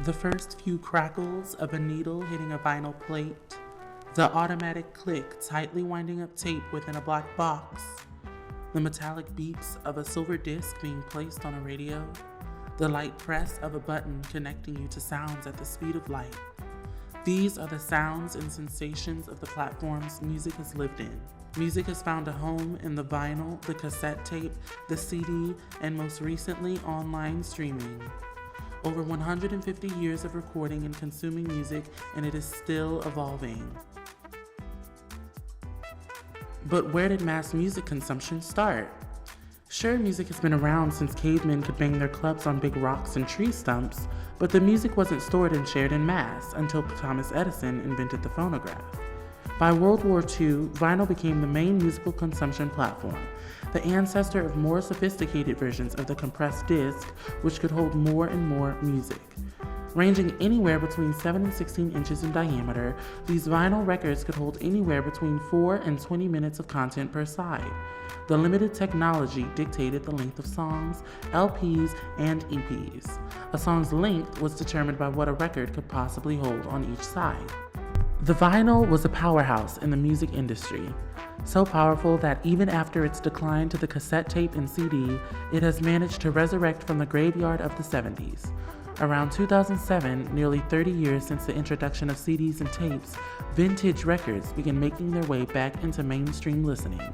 The first few crackles of a needle hitting a vinyl plate, the automatic click tightly winding up tape within a black box, the metallic beeps of a silver disc being placed on a radio, the light press of a button connecting you to sounds at the speed of light. These are the sounds and sensations of the platforms music has lived in. Music has found a home in the vinyl, the cassette tape, the CD, and most recently, online streaming. Over 150 years of recording and consuming music, and it is still evolving. But where did mass music consumption start? Sure, music has been around since cavemen could bang their clubs on big rocks and tree stumps, but the music wasn't stored and shared in mass until Thomas Edison invented the phonograph. By World War II, vinyl became the main musical consumption platform, the ancestor of more sophisticated versions of the compressed disc, which could hold more and more music. Ranging anywhere between 7 and 16 inches in diameter, these vinyl records could hold anywhere between 4 and 20 minutes of content per side. The limited technology dictated the length of songs, LPs, and EPs. A song's length was determined by what a record could possibly hold on each side. The vinyl was a powerhouse in the music industry, so powerful that even after its decline to the cassette tape and CD, it has managed to resurrect from the graveyard of the 70s. Around 2007, nearly 30 years since the introduction of CDs and tapes, vintage records began making their way back into mainstream listening.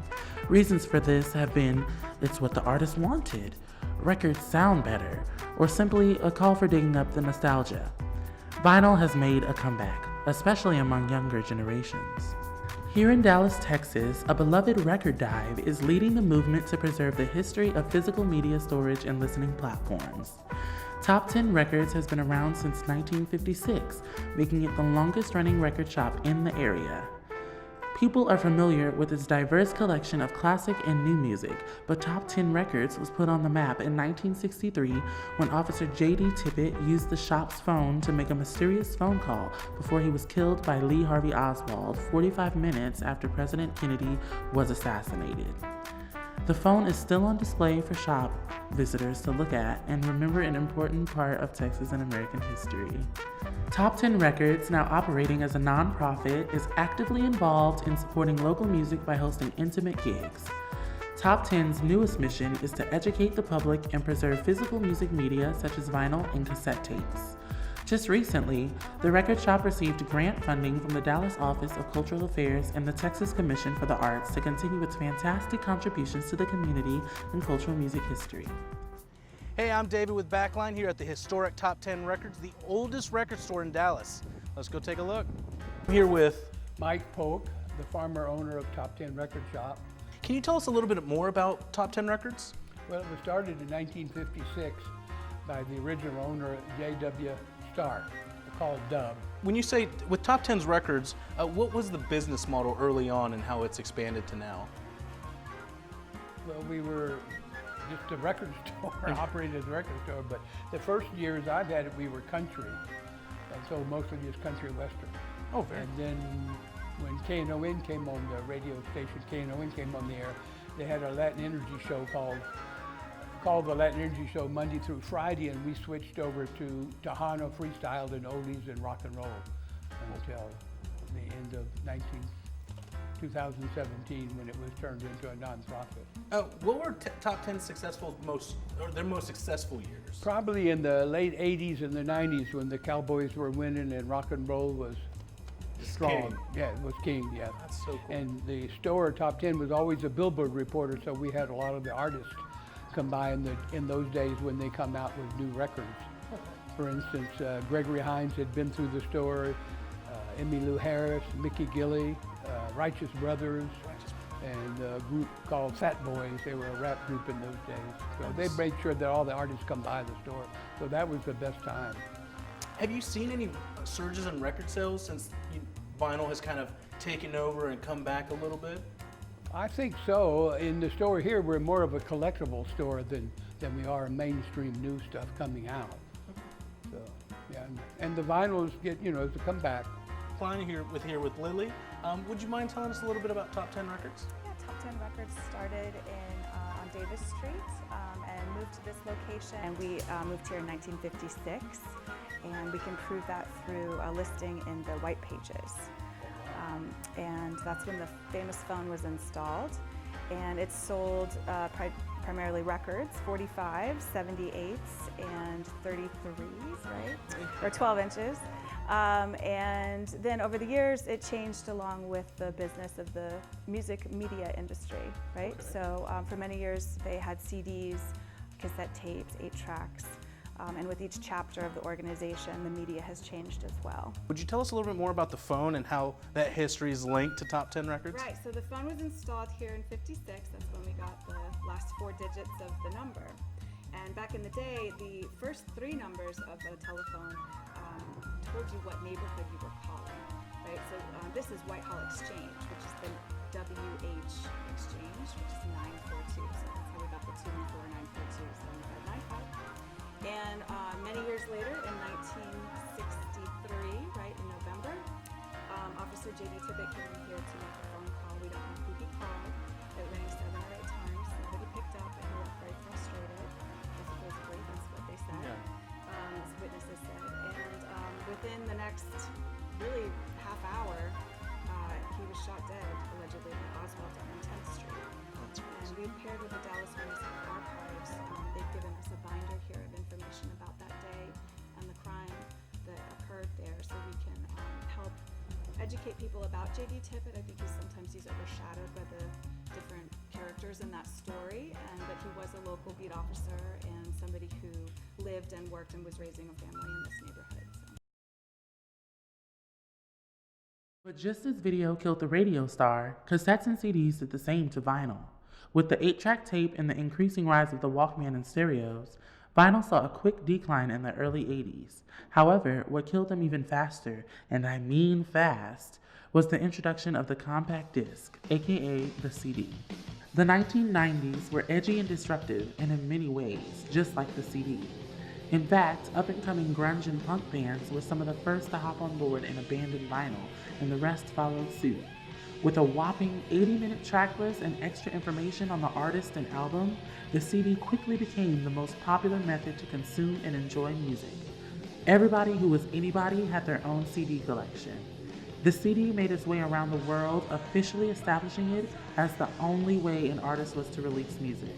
Reasons for this have been, it's what the artist wanted, records sound better, or simply a call for digging up the nostalgia. Vinyl has made a comeback, especially among younger generations. Here in Dallas, Texas, a beloved record dive is leading the movement to preserve the history of physical media storage and listening platforms. Top 10 Records has been around since 1956, making it the longest-running record shop in the area. People are familiar with its diverse collection of classic and new music, but Top 10 Records was put on the map in 1963 when Officer J.D. Tippit used the shop's phone to make a mysterious phone call before he was killed by Lee Harvey Oswald 45 minutes after President Kennedy was assassinated. The phone is still on display for shop visitors to look at and remember an important part of Texas and American history. Top 10 Records, now operating as a nonprofit, is actively involved in supporting local music by hosting intimate gigs. Top 10's newest mission is to educate the public and preserve physical music media such as vinyl and cassette tapes. Just recently, the record shop received grant funding from the Dallas Office of Cultural Affairs and the Texas Commission for the Arts to continue its fantastic contributions to the community and cultural music history. Hey, I'm David with Backline here at the historic Top 10 Records, the oldest record store in Dallas. Let's go take a look. I'm here with Mike Polk, the former owner of Top 10 Record Shop. Can you tell us a little bit more about Top 10 Records? Well, it was started in 1956 by the original owner, J.W. Stark, called Dub. When you say with Top 10's Records, what was the business model early on and how it's expanded to now? Well, we were just a record store, operated as a record store, but the first years I've had it, we were country, and so mostly just country western. Oh, very. And then when KNON came on, the radio station KNON came on the air, they had a Latin Energy show called the Latin Energy Show Monday through Friday, and we switched over to Tejano freestyle and oldies and rock and roll until the end of 2017 when it was turned into a nonprofit. What were Top 10 their most successful years? Probably in the late 80s and the 90s when the Cowboys were winning and rock and roll was strong. King. Yeah, it was king, yeah. That's so cool. And the store, Top 10, was always a Billboard reporter, so we had a lot of the artists come by in those days when they come out with new records. For instance, Gregory Hines had been through the store, Emmylou Harris, Mickey Gilley, Righteous Brothers, and a group called Fat Boys. They were a rap group in those days. So they made sure that all the artists come by the store. So that was the best time. Have you seen any surges in record sales since vinyl has kind of taken over and come back a little bit? I think so. In the store here, we're more of a collectible store than we are mainstream new stuff coming out. So, yeah, and the vinyls get, it's a comeback. Klein here with Lily. Would you mind telling us a little bit about Top 10 Records? Yeah, Top 10 Records started on Davis Street and moved to this location. And we moved here in 1956. and we can prove that through a listing in the white pages. And that's when the famous phone was installed, and it sold primarily records, 45s, 78s, and 33s, right? Or 12 inches. And then over the years, it changed along with the business of the music media industry, right? Okay. So for many years, they had CDs, cassette tapes, 8-tracks. And with each chapter of the organization, the media has changed as well. Would you tell us a little bit more about the phone and how that history is linked to Top 10 Records? Right, so the phone was installed here in '56. That's when we got the last 4 digits of the number. And back in the day, the first 3 numbers of a telephone told you what neighborhood you were calling, right? So this is Whitehall Exchange, which is the WH Exchange, which is 942. So that's how we got the 214-942-7595. And many years later, in 1963, right, in November, Officer J.D. Tippett came in here to make a phone call. We don't know who he called. It rang 7 or 8 times. Nobody picked up, and he was very frustrated. I suppose that's what they said, as witnesses said. And within the next, really, half hour, he was shot dead, allegedly, by Oswald on 10th Street. And we've paired with the Dallas Municipal Archives. They've given us a binder here of information about that day and the crime that occurred there, so we can help educate people about J.D. Tippett. I think sometimes he's overshadowed by the different characters in that story, but he was a local beat officer and somebody who lived and worked and was raising a family in this neighborhood. So. But just as video killed the radio star, cassettes and CDs did the same to vinyl. With the 8-track tape and the increasing rise of the Walkman and stereos, vinyl saw a quick decline in the early 80s. However, what killed them even faster, and I mean fast, was the introduction of the compact disc, aka the CD. The 1990s were edgy and disruptive, and in many ways, just like the CD. In fact, up-and-coming grunge and punk bands were some of the first to hop on board and abandon vinyl, and the rest followed suit. With a whopping 80-minute track list and extra information on the artist and album, the CD quickly became the most popular method to consume and enjoy music. Everybody who was anybody had their own CD collection. The CD made its way around the world, officially establishing it as the only way an artist was to release music.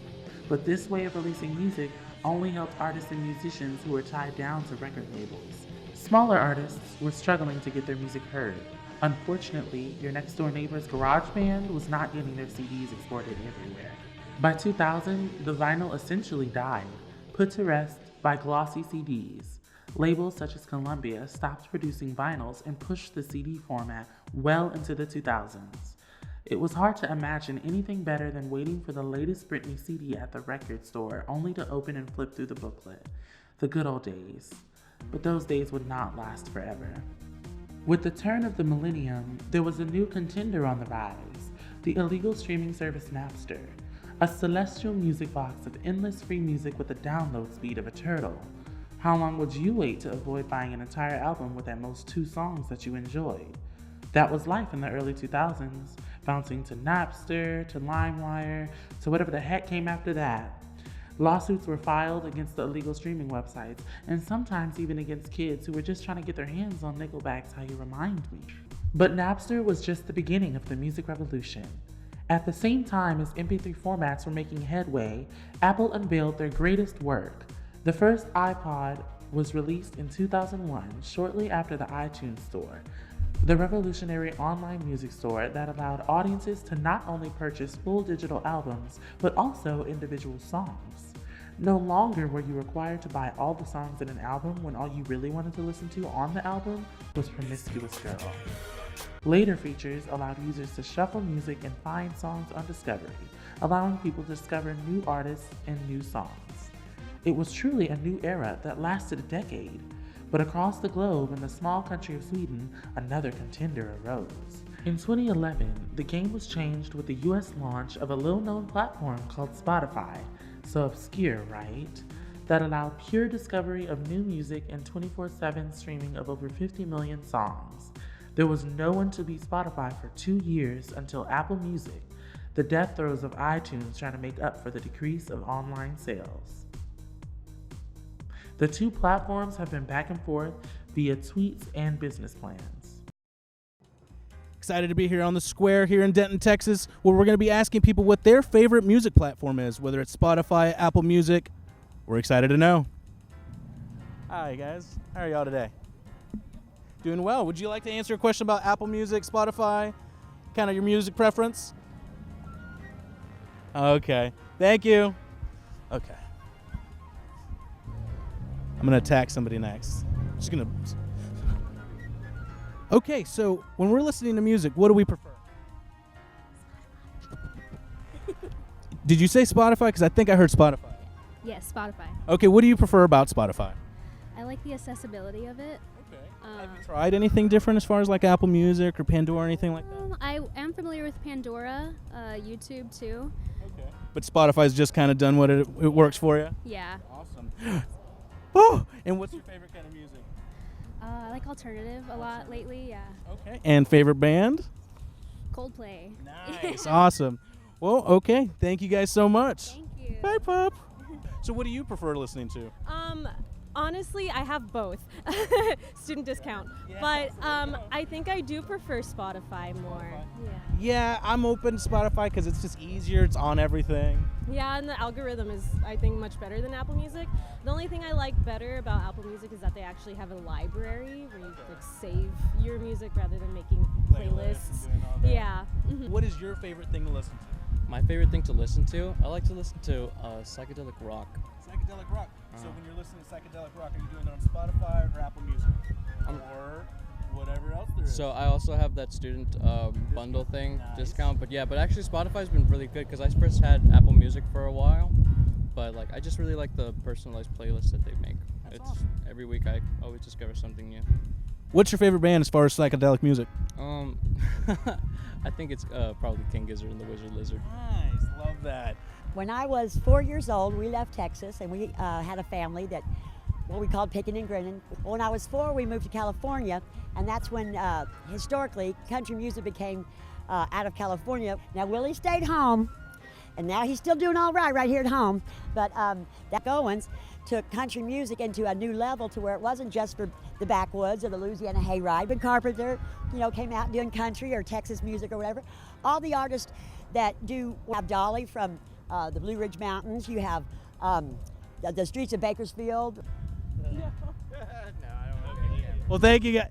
But this way of releasing music only helped artists and musicians who were tied down to record labels. Smaller artists were struggling to get their music heard. Unfortunately, your next-door neighbor's garage band was not getting their CDs exported everywhere. By 2000, the vinyl essentially died, put to rest by glossy CDs. Labels such as Columbia stopped producing vinyls and pushed the CD format well into the 2000s. It was hard to imagine anything better than waiting for the latest Britney CD at the record store, only to open and flip through the booklet. The good old days. But those days would not last forever. With the turn of the millennium, there was a new contender on the rise, the illegal streaming service Napster, a celestial music box of endless free music with the download speed of a turtle. How long would you wait to avoid buying an entire album with at most 2 songs that you enjoyed? That was life in the early 2000s, bouncing to Napster, to LimeWire, to whatever the heck came after that. Lawsuits were filed against the illegal streaming websites, and sometimes even against kids who were just trying to get their hands on Nickelback's How You Remind Me. But Napster was just the beginning of the music revolution. At the same time as MP3 formats were making headway, Apple unveiled their greatest work. The first iPod was released in 2001, shortly after the iTunes Store, the revolutionary online music store that allowed audiences to not only purchase full digital albums, but also individual songs. No longer were you required to buy all the songs in an album when all you really wanted to listen to on the album was Promiscuous Girl. Later features allowed users to shuffle music and find songs on Discovery, allowing people to discover new artists and new songs. It was truly a new era that lasted a decade. But across the globe, in the small country of Sweden, another contender arose. In 2011, the game was changed with the US launch of a little-known platform called Spotify, so obscure, right? That allowed pure discovery of new music and 24/7 streaming of over 50 million songs. There was no one to beat Spotify for 2 years until Apple Music, the death throes of iTunes trying to make up for the decrease of online sales. The two platforms have been back and forth via tweets and business plans. Excited to be here on the square here in Denton, Texas, where we're going to be asking people what their favorite music platform is, whether it's Spotify, Apple Music. We're excited to know. Hi, guys. How are y'all today? Doing well. Would you like to answer a question about Apple Music, Spotify, kind of your music preference? Okay. Thank you. Okay. I'm going to attack somebody next. Just going to... Okay, so when we're listening to music, what do we prefer? Did you say Spotify? Because I think I heard Spotify. Yes, Spotify. Okay, what do you prefer about Spotify? I like the accessibility of it. Okay. Have you tried anything different as far as like Apple Music or Pandora or anything like that? I am familiar with Pandora, YouTube too. Okay. But Spotify's just kind of done what it works for you? Yeah. Awesome. Oh, and what's your favorite kind of music? I like alternative a lot lately, yeah. Okay. And favorite band? Coldplay. Nice. Awesome. Well, okay. Thank you guys so much. Thank you. Bye, Pop. So what do you prefer listening to? Honestly, I have both. Student discount. But I think I do prefer Spotify more. Yeah, I'm open to Spotify because it's just easier. It's on everything. Yeah, and the algorithm is, I think, much better than Apple Music. The only thing I like better about Apple Music is that they actually have a library where you like save your music rather than making playlists. Yeah. What is your favorite thing to listen to? My favorite thing to listen to? I like to listen to psychedelic rock. Psychedelic rock. So when you're listening to psychedelic rock, are you doing it on Spotify or Apple Music? Or whatever else there is? So I also have that student bundle thing, discount. But actually Spotify's been really good because I first had Apple Music for a while. But like I just really like the personalized playlists that they make. That's It's awesome. Every week I always discover something new. What's your favorite band as far as psychedelic music? I think it's probably King Gizzard and the Wizard Lizard. Nice, love that. When I was 4 years old, we left Texas and we had a family that, what we called picking and grinning. When I was 4, we moved to California, and that's when historically country music became out of California. Now Willie stayed home, and now he's still doing all right here at home, but that Goins took country music into a new level to where it wasn't just for the backwoods or the Louisiana hayride, but Carpenter, came out doing country or Texas music or whatever. All the artists that do, have Dolly from the Blue Ridge Mountains, you have the streets of Bakersfield. Well, thank you guys.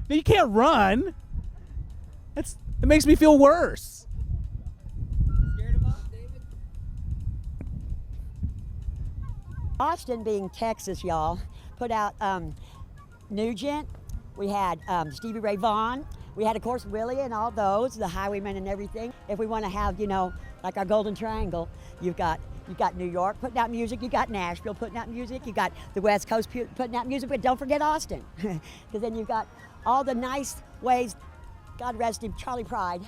You can't run. It makes me feel worse. Austin, being Texas, y'all, put out Nugent. We had Stevie Ray Vaughan. We had, of course, Willie and all those, the Highwaymen and everything. If we want to have, like our Golden Triangle, you've got New York putting out music, you got Nashville putting out music, you got the West Coast putting out music, but don't forget Austin, because then you've got all the nice ways. God rest him, Charlie Pride.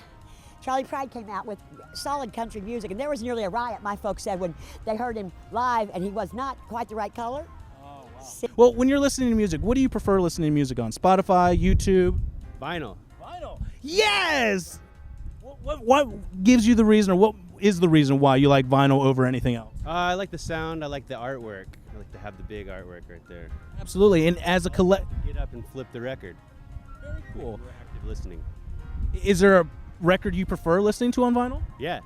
Charlie Pride came out with solid country music, and there was nearly a riot, my folks said, when they heard him live, and he was not quite the right color. Oh, wow. Well, when you're listening to music, what do you prefer listening to music on? Spotify, YouTube? Vinyl. Vinyl. Yes! What gives you the reason, or what is the reason why you like vinyl over anything else? I like the sound. I like the artwork. I like to have the big artwork right there. Absolutely, and as a Get up and flip the record. Very cool. We're active listening. Is there a record you prefer listening to on vinyl? Yeah.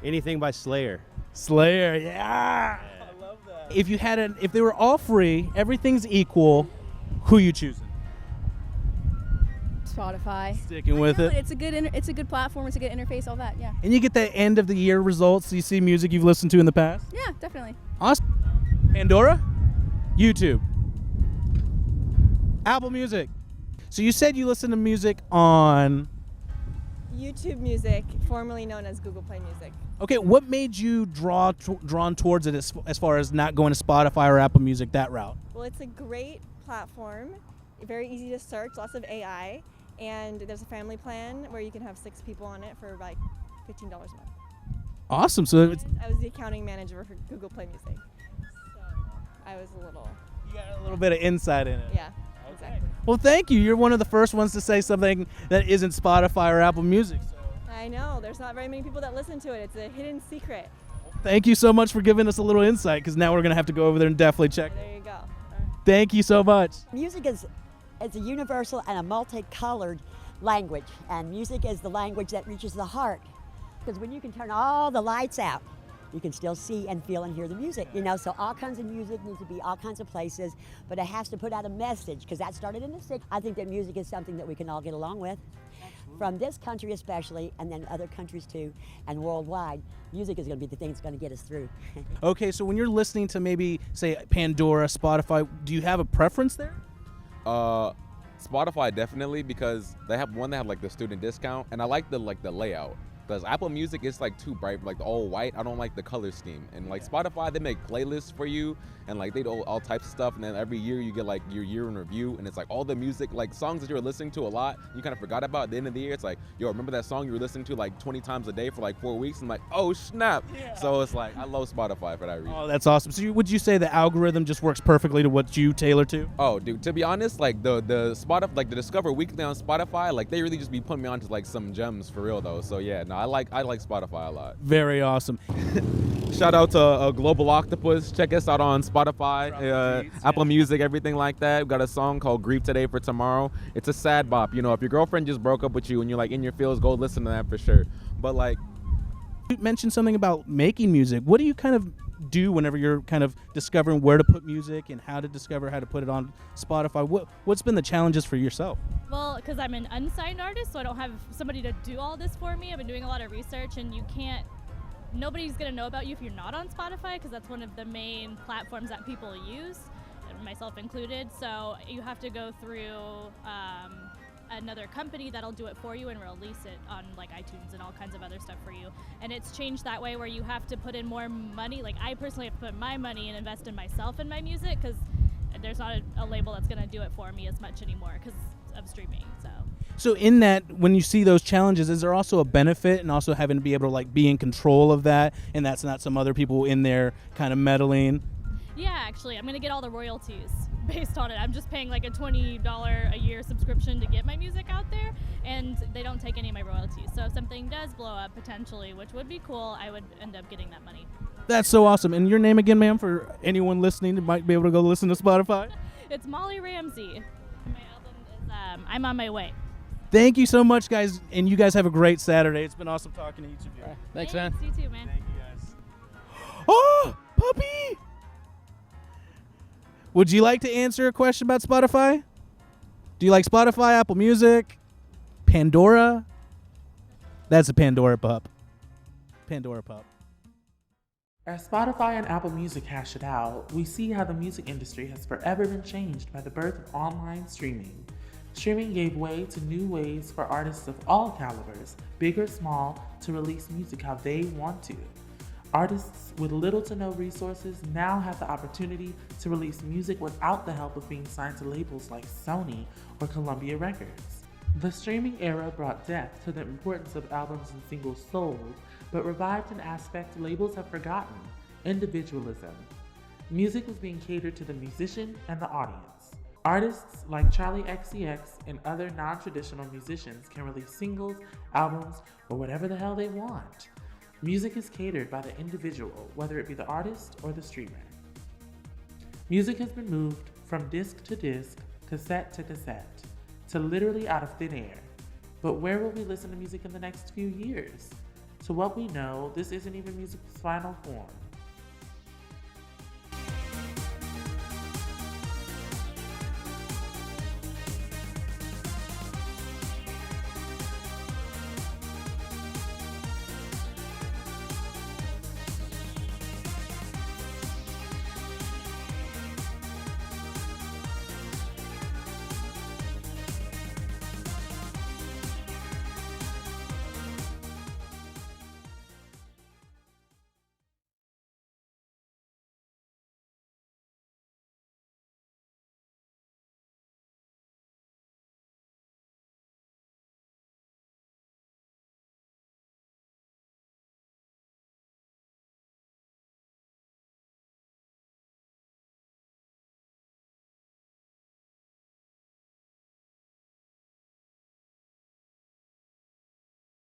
Anything by Slayer. Slayer, yeah. I love that. If they were all free, everything's equal, who you choosing? Spotify. Sticking with it. It's a good platform. It's a good interface. All that. Yeah. And you get the end of the year results. So you see music you've listened to in the past. Yeah, definitely. Awesome. Pandora, YouTube, Apple Music. So you said you listen to music on YouTube Music, formerly known as Google Play Music. Okay, what made you drawn towards it as far as not going to Spotify or Apple Music that route? Well, it's a great platform, very easy to search, lots of AI, and there's a family plan where you can have 6 people on it for like $15 a month. Awesome. So I was the accounting manager for Google Play Music, so I was a little. You got a little bit of insight in it. Yeah, exactly. Well, thank you. You're one of the first ones to say something that isn't Spotify or Apple Music. So. I know, there's not very many people that listen to it. It's a hidden secret. Thank you so much for giving us a little insight, because now we're going to have to go over there and definitely check. There you go. All right. Thank you so much. Music is a universal and a multicolored language, and music is the language that reaches the heart. Because when you can turn all the lights out, you can still see and feel and hear the music, you know, so all kinds of music needs to be all kinds of places, but it has to put out a message, because that started in the 60s. I think that music is something that we can all get along with. From this country especially, and then other countries too, and worldwide, music is going to be the thing that's going to get us through. Okay, so when you're listening to maybe, say, Pandora, Spotify, do you have a preference there? Spotify definitely, because they have like the student discount, and I like the layout. Because Apple Music is like too bright, like all white. I don't like the color scheme. And like Spotify, they make playlists for you, and like they do all types of stuff. And then every year you get like your year in review, and it's like all the music, like songs that you were listening to a lot, you kind of forgot about at the end of the year. It's like, yo, remember that song you were listening to like 20 times a day for like 4 weeks? I'm like, oh snap. Yeah. So it's like, I love Spotify for that reason. Oh, that's awesome. So would you say the algorithm just works perfectly to what you tailor to? Oh, dude, to be honest, like the Spotify, like the Discover Weekly on Spotify, like they really just be putting me onto like some gems for real though. So yeah, no, I like Spotify a lot. Very awesome. Shout out to Global Octopus. Check us out on Spotify, Apple Music, everything like that. We've got a song called Grieve Today for Tomorrow. It's a sad bop. You know, if your girlfriend just broke up with you and you're like in your feels, go listen to that for sure. But like, you mentioned something about making music. What do you kind of do whenever you're kind of discovering where to put music and how to discover how to put it on Spotify? What's been the challenges for yourself? Well, because I'm an unsigned artist, so I don't have somebody to do all this for me. I've been doing a lot of research, and nobody's gonna know about you if you're not on Spotify, because that's one of the main platforms that people use, myself included. So you have to go through another company that'll do it for you and release it on like iTunes and all kinds of other stuff for you. And it's changed that way, where you have to put in more money. Like I personally have to put my money and invest in myself and my music, because there's not a label that's gonna do it for me as much anymore because of streaming. So in that, when you see those challenges, is there also a benefit and also having to be able to like be in control of that, and that's not some other people in there kind of meddling? Yeah, actually, I'm gonna get all the royalties based on it. I'm just paying like a $20 a year subscription to get my music out there, and they don't take any of my royalties. So if something does blow up potentially, which would be cool, I would end up getting that money. That's so awesome. And your name again, ma'am, for anyone listening that might be able to go listen to Spotify? It's Molly Ramsey. My album is I'm on my way. Thank you so much, guys, and you guys have a great Saturday. It's been awesome talking to each of you. Right. Thanks, man. You too, man. Thank you, guys. Oh, puppy! Would you like to answer a question about Spotify? Do you like Spotify, Apple Music, Pandora? That's a Pandora pup. Pandora pup. As Spotify and Apple Music hash it out, we see how the music industry has forever been changed by the birth of online streaming. Streaming gave way to new ways for artists of all calibers, big or small, to release music how they want to. Artists with little to no resources now have the opportunity to release music without the help of being signed to labels like Sony or Columbia Records. The streaming era brought death to the importance of albums and singles sold, but revived an aspect labels have forgotten: individualism. Music was being catered to the musician and the audience. Artists like Charlie XCX and other non-traditional musicians can release singles, albums, or whatever the hell they want. Music is catered by the individual, whether it be the artist or the streamer. Music has been moved from disc to disc, cassette to cassette, to literally out of thin air. But where will we listen to music in the next few years? To what we know, this isn't even music's final form.